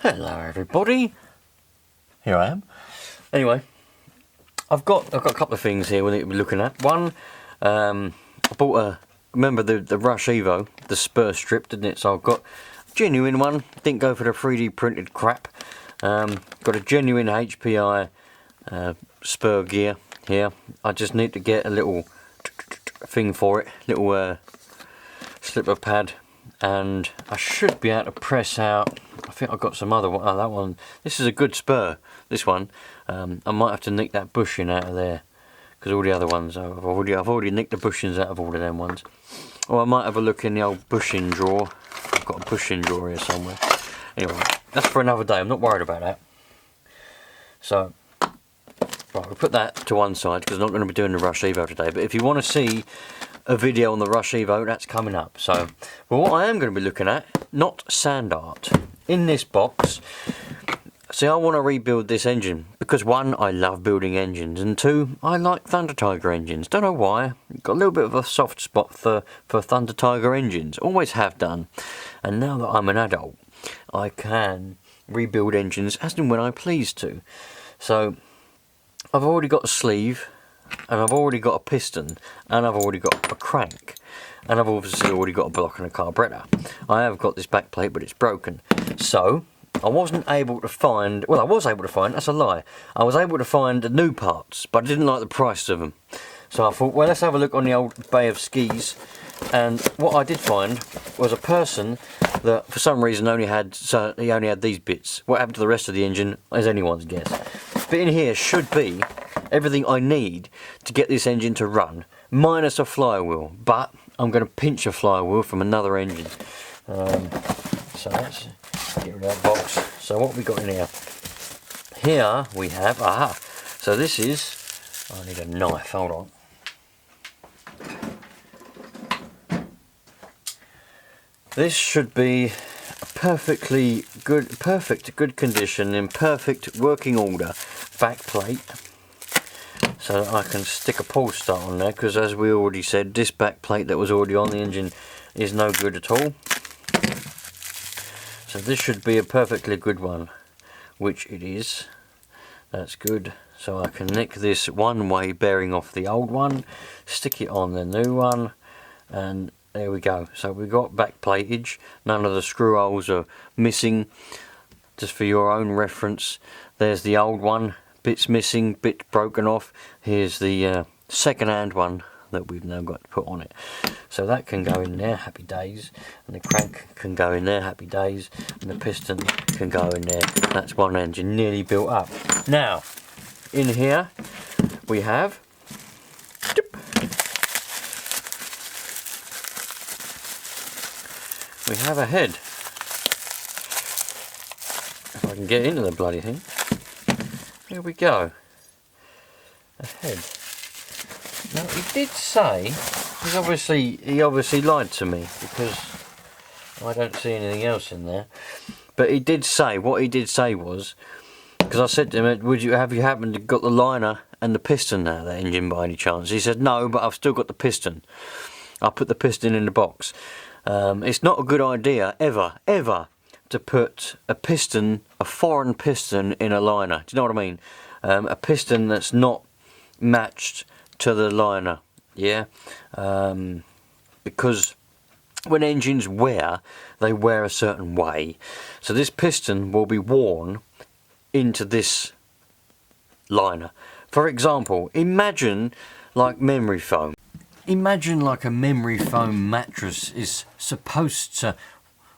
Hello everybody, here I am. Anyway, I've got a couple of things here we need to be looking at. One, I bought remember the Rush Evo, the spur strip, didn't it? So I've got a genuine one, didn't go for the 3D printed crap. Got a genuine HPI spur gear here. I just need to get a little thing for it, little slipper pad, and I should be able to press out. I think I've got some other one. Oh, that one. This is a good spur. This one. I might have to nick that bushing out of there because all the other ones I've already nicked the bushings out of all of them ones. Or I might have a look in the old bushing drawer. I've got a bushing drawer here somewhere. Anyway, that's for another day. I'm not worried about that. So, right, we'll put that to one side because I'm not going to be doing the Rush Evo today. But if you want to see a video on the Rush Evo, that's coming up. So, well, what I am going to be looking at, not sand art. In this box, see, I want to rebuild this engine because one, I love building engines, and two, I like Thunder Tiger engines. Don't know why. Got a little bit of a soft spot for Thunder Tiger engines. Always have done. And now that I'm an adult, I can rebuild engines as and when I please to. So, I've already got a sleeve, and I've already got a piston, and I've already got a crank, and I've obviously already got a block and a carburetor. I have got this back plate, but it's broken. So, I wasn't able to find, well, I was able to find, that's a lie. I was able to find the new parts, but I didn't like the price of them. So I thought, well, let's have a look on the old Bay of Skis. And what I did find was a person that, for some reason, only had these bits. What happened to the rest of the engine is anyone's guess. But in here should be everything I need to get this engine to run, minus a flywheel. But I'm going to pinch a flywheel from another engine. So let's get rid of that box. So what have we got in here? Here we have, so this is, I need a knife, hold on. This should be a perfect good condition, in perfect working order back plate. So that I can stick a pull start on there, because as we already said, this back plate that was already on the engine is no good at all. So this should be a perfectly good one, which it is. That's good. So I can nick this one-way bearing off the old one, stick it on the new one, and there we go. So we've got back platage. None of the screw holes are missing. Just for your own reference, there's the old one. Bits missing, bit broken off. Here's the second-hand one that we've now got to put on it. So that can go in there, happy days. And the crank can go in there, happy days. And the piston can go in there. That's one engine nearly built up. Now, in here we have a head. If I can get into the bloody thing. Here we go. A head. Now he did say, he obviously lied to me because I don't see anything else in there. But he did say, what he did say was, because I said to him, have you happened to got the liner and the piston out of that engine by any chance? He said, no, but I've still got the piston. I put the piston in the box. It's not a good idea, ever, to put a piston, a foreign piston, in a liner. Do you know what I mean? A piston that's not matched to the liner, yeah? Because when engines wear, they wear a certain way. So this piston will be worn into this liner. For example, imagine like memory foam. Imagine like a memory foam mattress is supposed to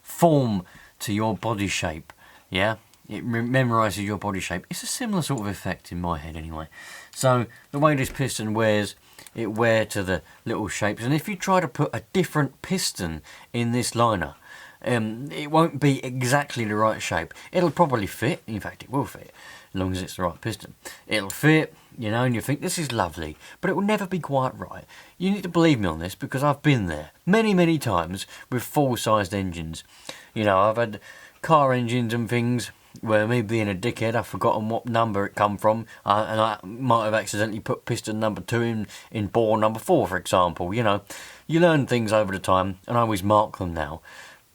form to your body shape, yeah? It memorises your body shape. It's a similar sort of effect in my head anyway. So the way this piston wears, it wears to the little shapes. And if you try to put a different piston in this liner, it won't be exactly the right shape. It'll probably fit. In fact, it will fit, as long as it's the right piston. It'll fit, you know, and you think this is lovely, but it will never be quite right. You need to believe me on this because I've been there many times with full-sized engines. You know, I've had car engines and things where me being a dickhead, I've forgotten what number it come from, and I might have accidentally put piston number 2 in bore number 4, for example. You know, you learn things over the time, and I always mark them now.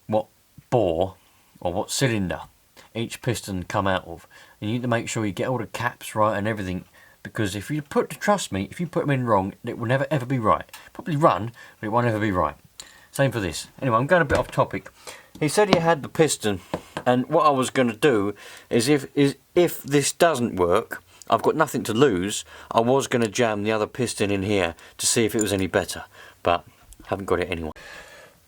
What bore or what cylinder each piston come out of. And you need to make sure you get all the caps right and everything, because if you trust me, if you put them in wrong, it will never ever be right. Probably run, but it won't ever be right. Same for this. Anyway, I'm going a bit off topic. He said he had the piston, and what I was going to do is if this doesn't work, I've got nothing to lose. I was going to jam the other piston in here to see if it was any better, but haven't got it anyway.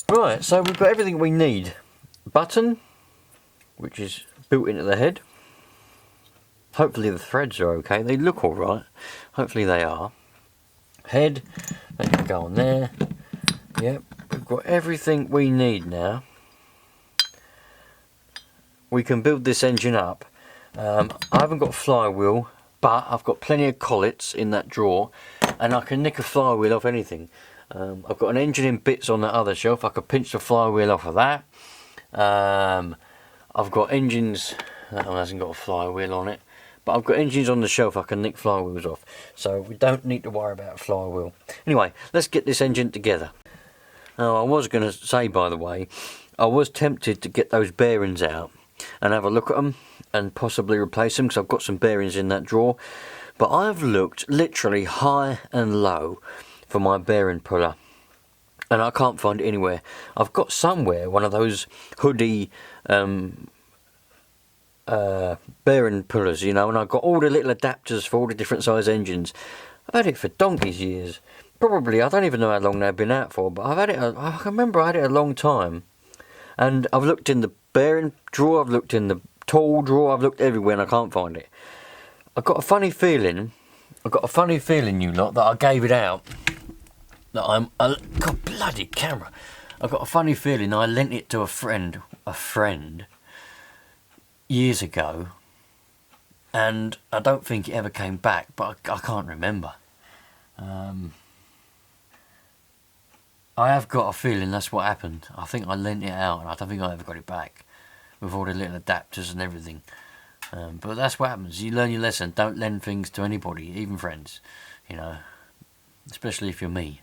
Right, so we've got everything we need. Button, which is built into the head. Hopefully the threads are okay. They look alright. Hopefully they are. Head, that can go on there. Yep, we've got everything we need now. We can build this engine up. I haven't got a flywheel, but I've got plenty of collets in that drawer, and I can nick a flywheel off anything. I've got an engine in bits on that other shelf. I could pinch the flywheel off of that. I've got engines, that one hasn't got a flywheel on it, but I've got engines on the shelf I can nick flywheels off, so we don't need to worry about a flywheel. Anyway, let's get this engine together. Now, I was going to say, by the way, I was tempted to get those bearings out and have a look at them and possibly replace them, because I've got some bearings in that drawer, but I've looked literally high and low for my bearing puller and I can't find it anywhere. I've got somewhere one of those hoodie bearing pullers, you know, and I've got all the little adapters for all the different size engines. I've had it for donkey's years. Probably, I don't even know how long they've been out for, but I've had it, I can remember I had it a long time. And I've looked in the bearing drawer, I've looked in the tool drawer, I've looked everywhere and I can't find it. I've got a funny feeling, you lot, that I gave it out. That God, bloody camera. I've got a funny feeling I lent it to a friend, years ago, and I don't think it ever came back, but I can't remember. I have got a feeling that's what happened. I think I lent it out and I don't think I ever got it back, with all the little adapters and everything. But that's what happens. You learn your lesson. Don't lend things to anybody, even friends, you know, especially if you're me.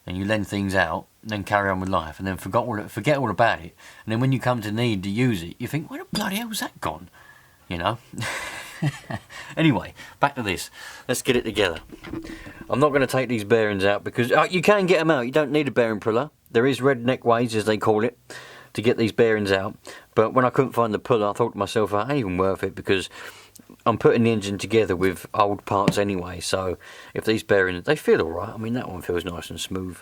And you lend things out and then carry on with life and then forget all about it. And then when you come to need to use it, you think, where the bloody hell's that gone? You know? Anyway, back to this. Let's get it together. I'm not going to take these bearings out because you can get them out. You don't need a bearing puller. There is redneck ways, as they call it, to get these bearings out. But when I couldn't find the puller, I thought to myself, it ain't even worth it, because I'm putting the engine together with old parts anyway. So if these bearings, they feel alright. I mean, that one feels nice and smooth,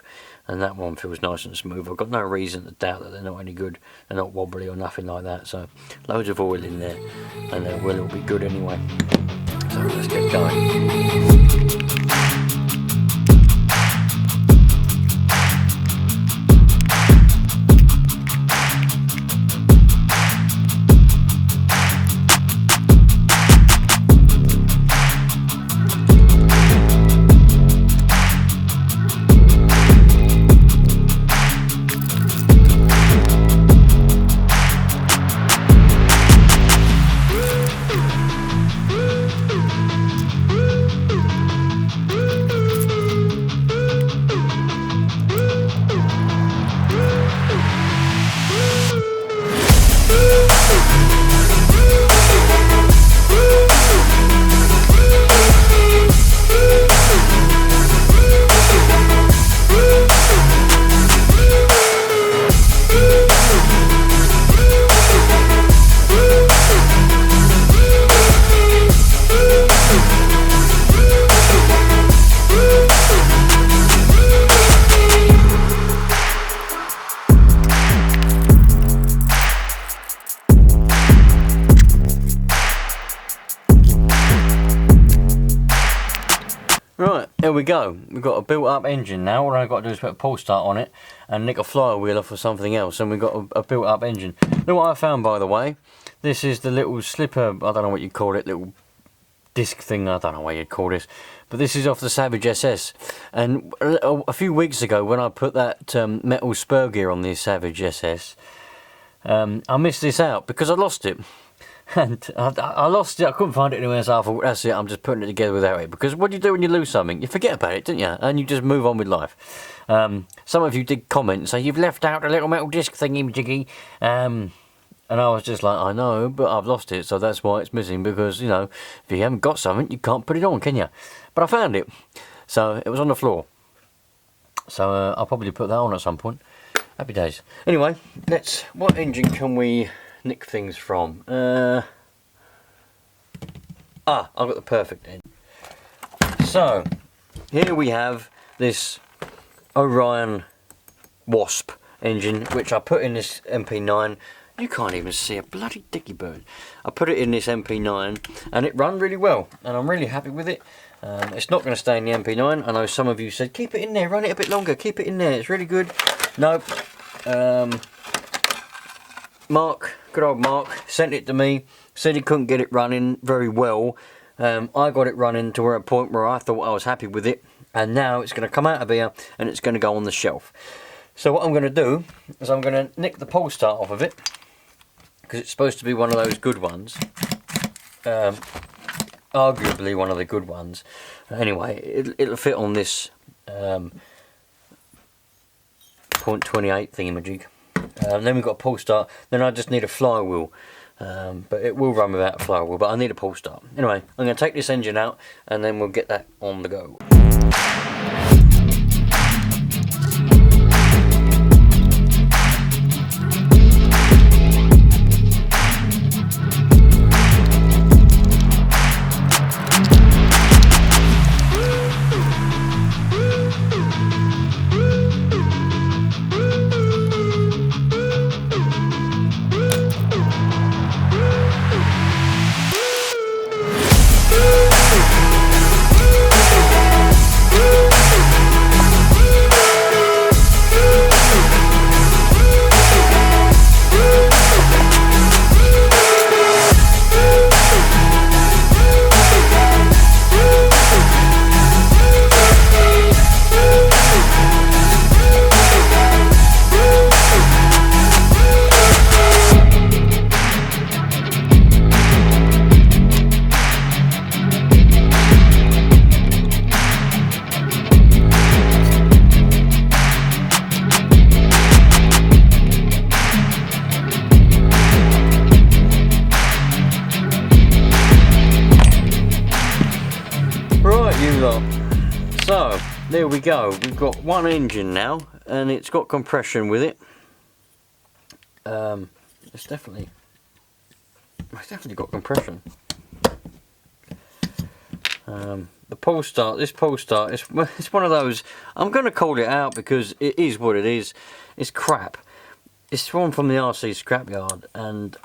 and that one feels nice and smooth. I've got no reason to doubt that they're not any good. They're not wobbly or nothing like that. So loads of oil in there, and it'll be good anyway. So let's get going. Right, here we go. We've got a built-up engine now. All I've got to do is put a pull start on it and nick a flywheel off or something else, and we've got a built-up engine. Look what I found, by the way. This is the little slipper, I don't know what you call it, little disc thing, I don't know what you'd call this. But this is off the Savage SS. And a few weeks ago, when I put that metal spur gear on the Savage SS, I missed this out because I lost it. And I lost it, I couldn't find it anywhere, so I thought, that's it, I'm just putting it together without it. Because what do you do when you lose something? You forget about it, don't you? And you just move on with life. Some of you did comment and say, you've left out a little metal disc thingy-majiggy. And I was just like, I know, but I've lost it, so that's why it's missing, because, you know, if you haven't got something, you can't put it on, can you? But I found it. So it was on the floor. So I'll probably put that on at some point. Happy days. Anyway, what engine can we nick things from? I've got the perfect engine. So, here we have this Orion Wasp engine, which I put in this MP9. You can't even see a bloody dicky bird. I put it in this MP9 and it ran really well, and I'm really happy with it. It's not going to stay in the MP9. I know some of you said, keep it in there, run it a bit longer, keep it in there, it's really good. Nope. Mark, good old Mark, sent it to me, said he couldn't get it running very well. I got it running to a point where I thought I was happy with it, and now it's going to come out of here and it's going to go on the shelf. So what I'm going to do is I'm going to nick the pole start off of it, because it's supposed to be one of those good ones. Arguably one of the good ones. Anyway, it'll fit on this .28 thingamajig. Then we've got a pole start. Then I just need a flywheel. But it will run without a flywheel, but I need a pole start. Anyway, I'm going to take this engine out and then we'll get that on the go. So there we go, we've got one engine now and it's got compression with it. It's definitely got compression. The pole start, this pole start, it's one of those, I'm going to call it out because it is what it is. It's crap. It's one from the RC scrapyard, and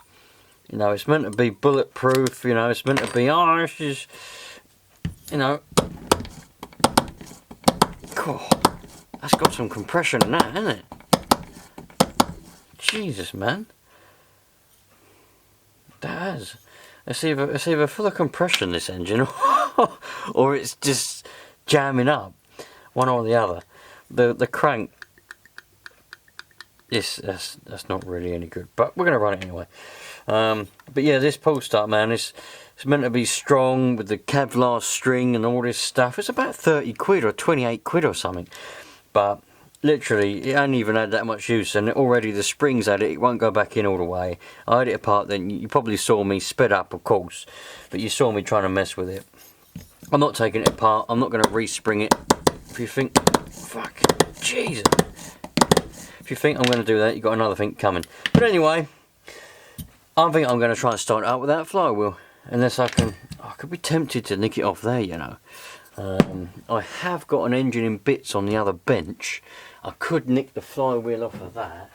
you know, it's meant to be bulletproof, you know, it's meant to be, oh, it's just, you know, oh, that's got some compression in that, hasn't it? Jesus, man. That has. It's either full of compression, this engine, or it's just jamming up. One or the other. The crank, that's not really any good, but we're going to run it anyway. But yeah, this pole start, man, it's meant to be strong with the Kevlar string and all this stuff. It's about 30 quid or 28 quid or something. But literally, it ain't even had that much use, and already the springs at it won't go back in all the way. I had it apart then. You probably saw me sped up, of course, but you saw me trying to mess with it. I'm not taking it apart. I'm not going to respring it. If you think, fuck, Jesus. If you think I'm going to do that, you've got another thing coming. But anyway, I think I'm going to try and start it up without flywheel. Unless I could be tempted to nick it off there, you know. I have got an engine in bits on the other bench. I could nick the flywheel off of that.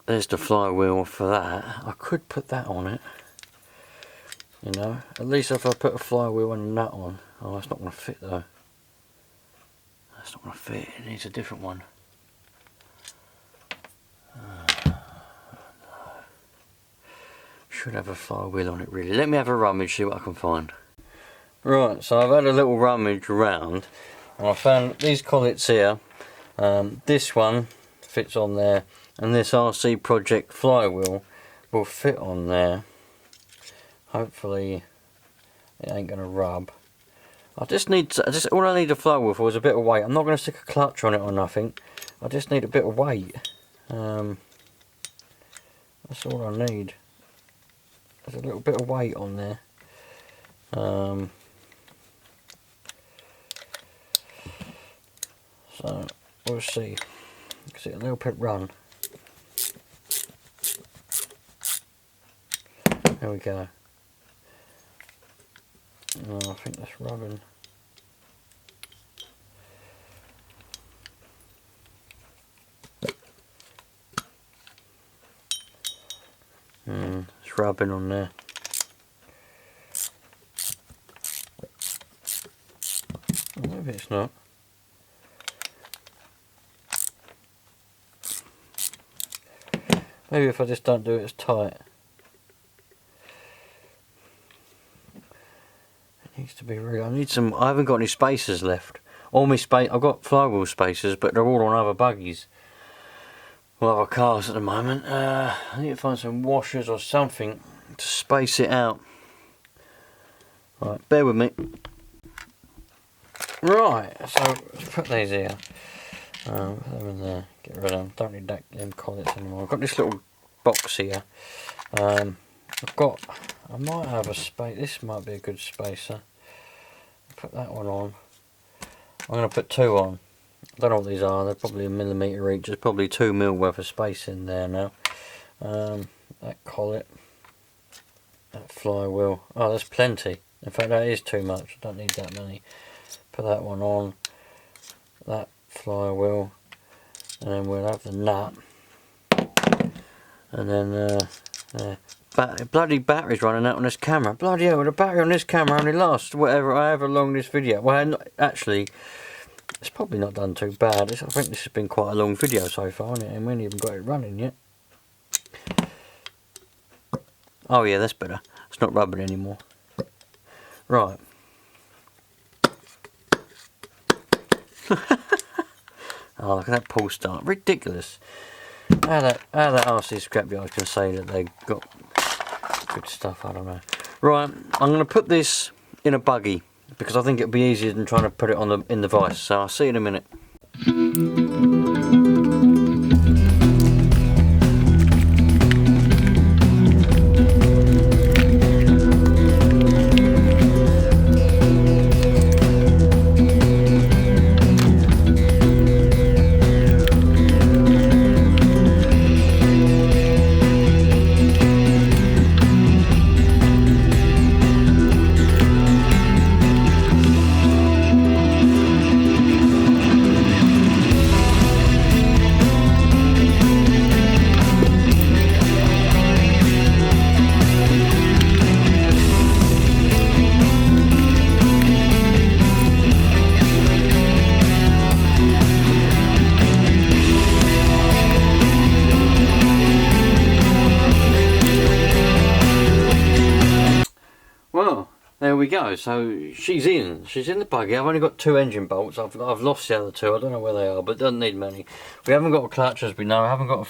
There's the flywheel for that. I could put that on it. You know, at least if I put a flywheel and a nut on. Oh, that's not going to fit though. That's not going to fit. It needs a different one. Should have a flywheel on it really. Let me have a rummage, see what I can find. Right, so I've had a little rummage around and I found these collets here. This one fits on there, and this RC Project flywheel will fit on there. Hopefully it ain't gonna rub. All I need a flywheel for is a bit of weight. I'm not gonna stick a clutch on it or nothing. I just need a bit of weight. That's all I need. There's a little bit of weight on there. So we'll see. Because it'll little bit run. There we go. Oh, I think that's rubbing. It's rubbing on there. Oh, maybe it's not. Maybe if I just don't do it as tight. It needs to be real. I need some. I haven't got any spacers left. All my space. I've got flywheel spacers, but they're all on other buggies. Well, other cars at the moment. I need to find some washers or something to space it out. Right, bear with me. Right, so let's put these here. Put them in there. Get rid of them. Don't need them collets anymore. I've got this little box here. I might have a space. This might be a good spacer. Put that one on. I'm going to put two on. I don't know what these are. They're probably a millimetre each. There's probably 2 mil worth of space in there now. That collet. That flywheel. Oh, there's plenty. In fact, that is too much. I don't need that many. Put that one on. That flywheel. And then we'll have the nut. And then, bloody battery's running out on this camera. Bloody hell, the battery on this camera only lasts however long this video. Well, actually, it's probably not done too bad. I think this has been quite a long video so far, hasn't it? And we haven't even got it running yet. Oh yeah, that's better. It's not rubbing anymore. Right. Oh, look at that pull start. Ridiculous. How that RC scrapyard can say that they got good stuff, I don't know. Right, I'm going to put this in a buggy because I think it'll be easier than trying to put it on in the vise. So I'll see you in a minute. Well, there we go. So she's in the buggy. I've only got 2 engine bolts. I've lost the other 2. I don't know where they are, but it doesn't need many. We haven't got a clutch, as we know. I haven't got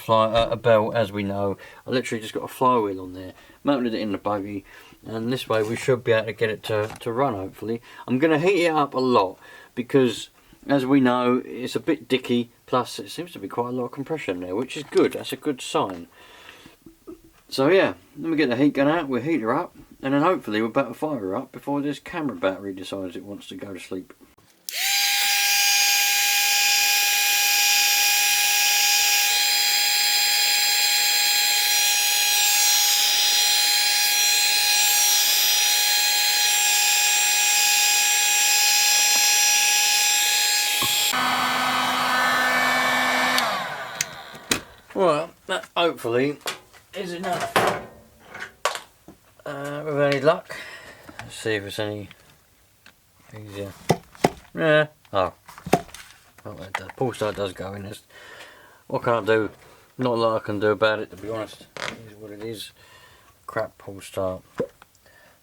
a belt, as we know. I literally just got a flywheel on there. Mounted it in the buggy, and this way we should be able to get it to run, hopefully. I'm going to heat it up a lot because, as we know, it's a bit dicky. Plus, it seems to be quite a lot of compression there, which is good. That's a good sign. So yeah, let me get the heat gun out. We'll heat her up. And then hopefully we'll better fire her up before this camera battery decides it wants to go to sleep. Well, that hopefully is enough. With any luck, let's see if it's any easier. Yeah. Oh, the pull start does go in. This. What can I do? Not a lot I can do about it, to be honest. It is what it is. Crap pull start.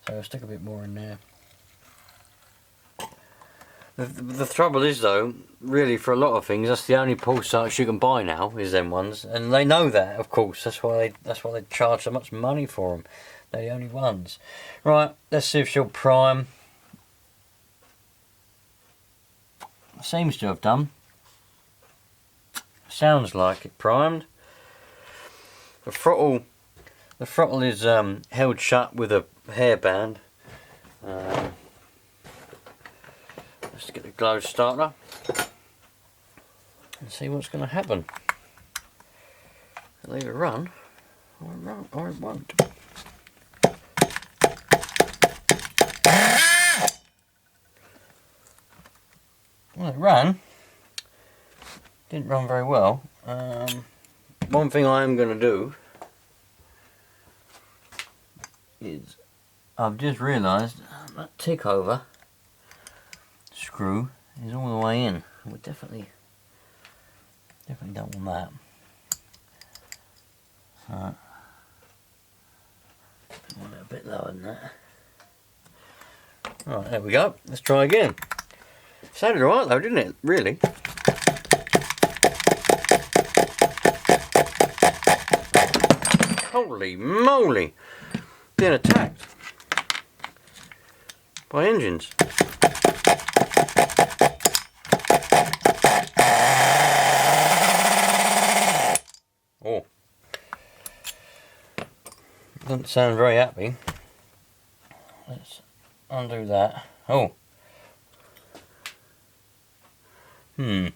So I'll stick a bit more in there. The trouble is, though, really for a lot of things, that's the only pull starts you can buy now is them ones, and they know that, of course. That's why they charge so much money for them. They're the only ones. Right, let's see if she'll prime. Seems to have done. Sounds like it primed. The throttle The throttle is held shut with a hairband. Let's get the glow starter and see what's going to happen. It'll either run or it won't. Well, it ran. Didn't run very well. One thing I am going to do is I've just realised that tick over screw is all the way in. We definitely don't want that. So I want it a bit lower than that. Right, there we go. Let's try again. Sounded alright though, didn't it? Really. Holy moly! Being attacked by engines. Oh, doesn't sound very happy. Let's undo that. Oh. Yeah,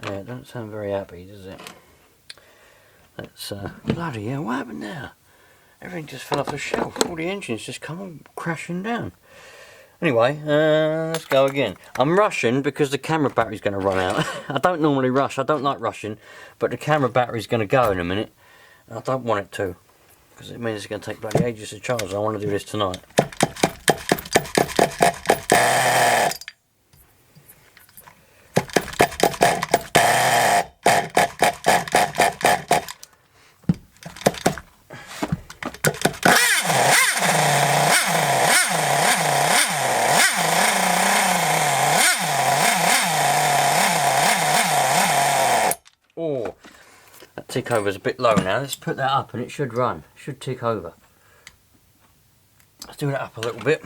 it doesn't sound very happy, does it? Let's, bloody hell, what happened there? Everything just fell off the shelf. All the engines just come all crashing down. Anyway, let's go again. I'm rushing because the camera battery's going to run out. I don't normally rush, I don't like rushing, but the camera battery's going to go in a minute. And I don't want it to, because it means it's going to take bloody ages to charge. I want to do this tonight. Oh, that tick over is a bit low now. Let's put that up and it should run. It should tick over. Let's do that up a little bit.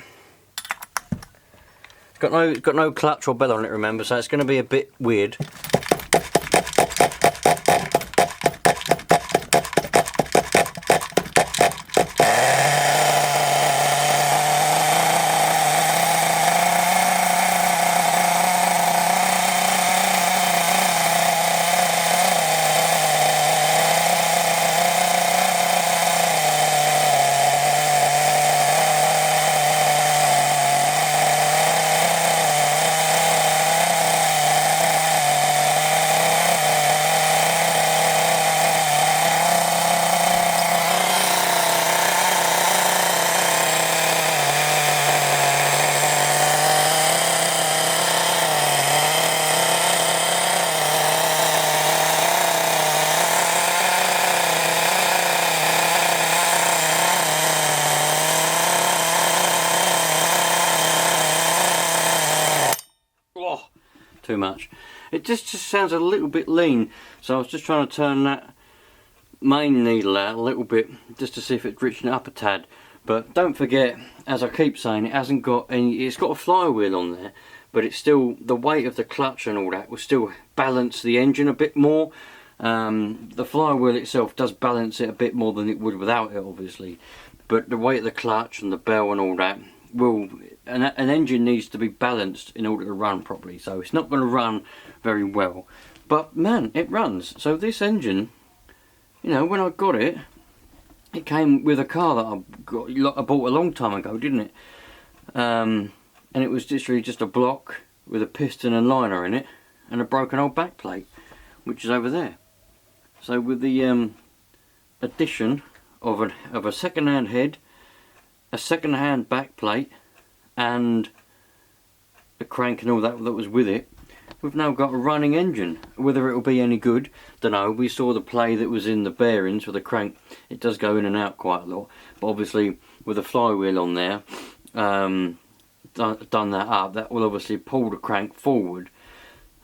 It's got no clutch or bell on it, remember, so it's going to be a bit weird. Too much. It just sounds a little bit lean, so I was just trying to turn that main needle out a little bit just to see if it's reaching it up a tad. But don't forget, as I keep saying, it hasn't got any, it's got a flywheel on there, but it's still, the weight of the clutch and all that will still balance the engine a bit more. The flywheel itself does balance it a bit more than it would without it, obviously, but the weight of the clutch and the bell and all that will, an engine needs to be balanced in order to run properly, so it's not going to run very well. But man, it runs. So this engine, you know, when I got it, it came with a car that I bought a long time ago, didn't it? And it was literally just a block with a piston and liner in it and a broken old back plate, which is over there. So with the addition of a second-hand head, a second-hand back plate, and the crank and all that was with it, we've now got a running engine. Whether it will be any good, don't know. We saw the play that was in the bearings for the crank. It does go in and out quite a lot, but obviously with a flywheel on there, done that up, that will obviously pull the crank forward,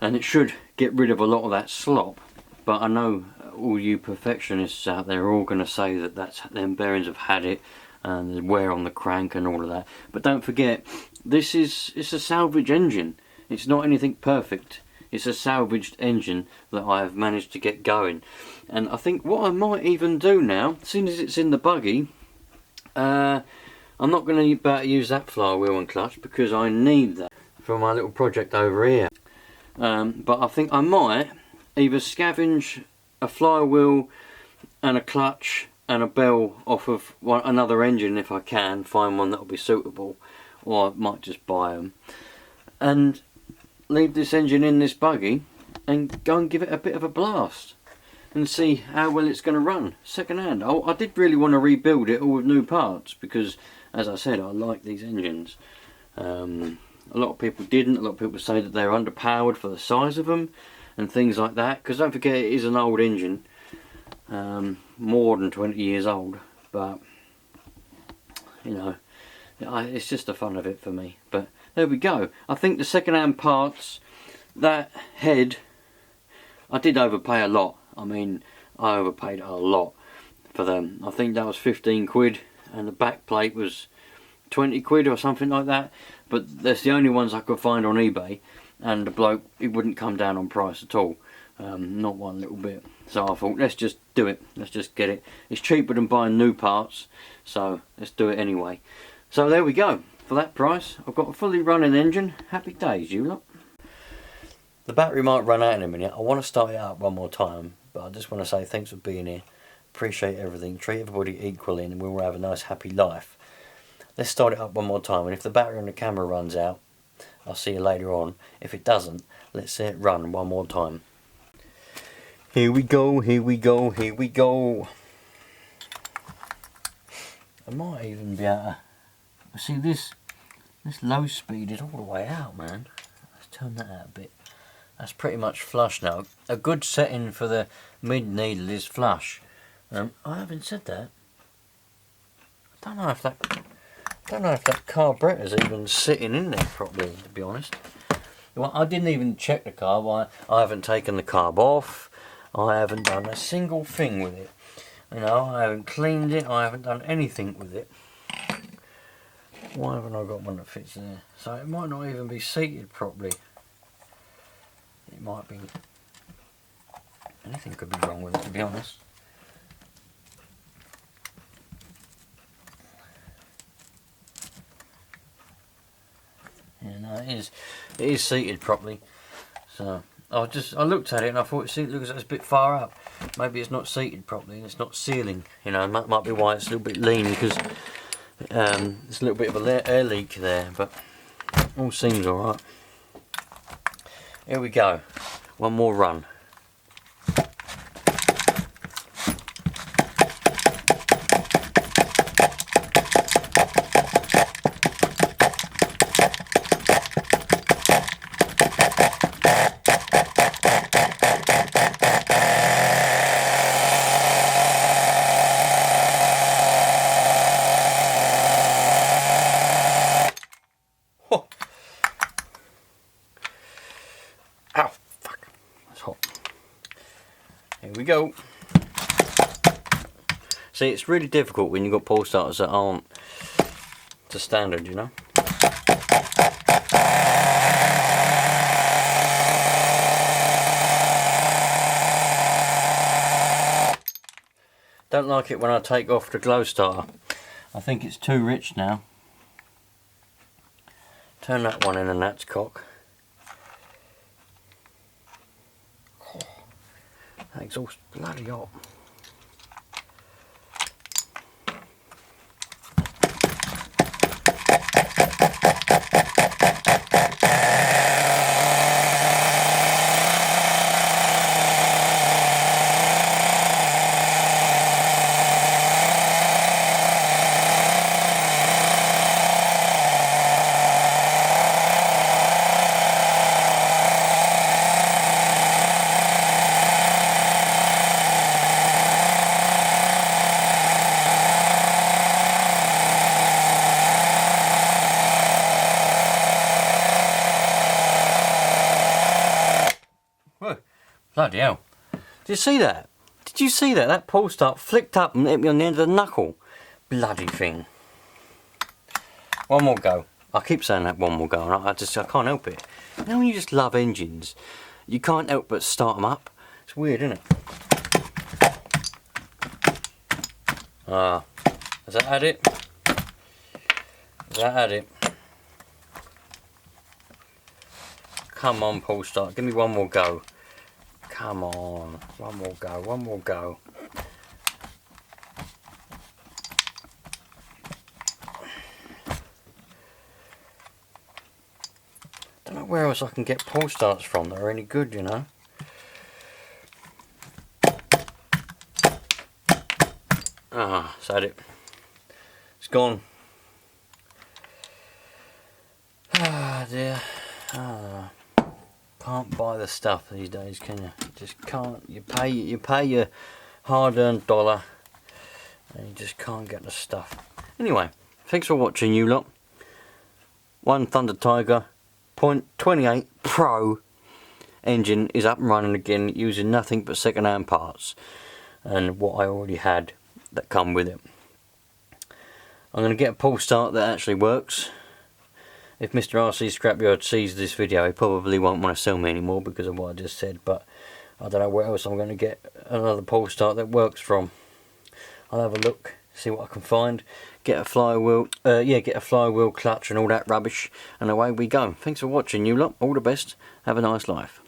and it should get rid of a lot of that slop. But I know all you perfectionists out there are all going to say that them bearings have had it, and there's wear on the crank and all of that. But don't forget, it's a salvage engine. It's not anything perfect. It's a salvaged engine that I have managed to get going. And I think what I might even do now, as soon as it's in the buggy, I'm not going to use that flywheel and clutch because I need that for my little project over here. But I think I might either scavenge a flywheel and a clutch and a bell off of another engine if I can find one that will be suitable, or I might just buy them and leave this engine in this buggy and go and give it a bit of a blast and see how well it's going to run second hand. I did really want to rebuild it all with new parts because, as I said, I like these engines. A lot of people didn't. A lot of people say that they're underpowered for the size of them and things like that, because don't forget it is an old engine, more than 20 years old, but you know, it's just the fun of it for me. But there we go. I think the second-hand parts, that head, I did overpay a lot. I mean, I overpaid a lot for them. I think that was 15 quid and the back plate was 20 quid or something like that, but that's the only ones I could find on eBay, and the bloke, he wouldn't come down on price at all, not one little bit. So I thought, let's just do it, let's just get it. It's cheaper than buying new parts, so let's do it anyway. So there we go. For that price, I've got a fully running engine. Happy days, you lot. The battery might run out in a minute. I want to start it up one more time, but I just want to say thanks for being here. Appreciate everything. Treat everybody equally and we'll have a nice happy life. Let's start it up one more time, and if the battery on the camera runs out, I'll see you later on. If it doesn't, let's see it run one more time. Here we go, here we go, here we go. I might even be able to see this low speed is all the way out, man. Let's turn that out a bit. That's pretty much flush now. A good setting for the mid needle is flush. I haven't said that. I don't know if that carburetor's even sitting in there properly, to be honest. Well, I didn't even check the carb. I haven't taken the carb off. I haven't done a single thing with it. You know, I haven't cleaned it. I haven't done anything with it. Why haven't I got one that fits there? So it might not even be seated properly. It might be. Anything could be wrong with it, to be honest. Yeah, no, it is seated properly. So I looked at it and I thought, see, it looks like it's a bit far up. Maybe it's not seated properly and it's not sealing. You know, that might be why it's a little bit lean, because there's a little bit of an air leak there, but all seems alright. Here we go. One more run. Ow, fuck, that's hot. Here we go. See, it's really difficult when you've got pull starters that aren't to standard, you know. Don't like it when I take off the glow starter. I think it's too rich now. Turn that one in and that's cock. That exhaust bloody hot. Whoa, bloody hell. Did you see that? Did you see that? That pull start flicked up and hit me on the end of the knuckle. Bloody thing. One more go. I keep saying that one more go, and I can't help it. You know when you just love engines you can't help but start them up. It's weird, isn't it? Ah, has that had it? Has that had it? Come on, pull start, give me one more go. Come on, one more go, one more go. Don't know where else I can get pull starts from that are any good, you know. Ah, is that it? It's gone. Ah dear. Ah. Can't buy the stuff these days, can you? You just can't. You pay your hard-earned dollar, and you just can't get the stuff. Anyway, thanks for watching, you lot. One Thunder Tiger 0.28 Pro engine is up and running again, using nothing but second-hand parts and what I already had that come with it. I'm going to get a pull start that actually works. If Mr. RC Scrapyard sees this video, he probably won't want to sell me anymore because of what I just said, but I don't know where else I'm going to get another pull start that works from. I'll have a look, see what I can find, get a flywheel, get a flywheel clutch and all that rubbish, and away we go. Thanks for watching, you lot. All the best. Have a nice life.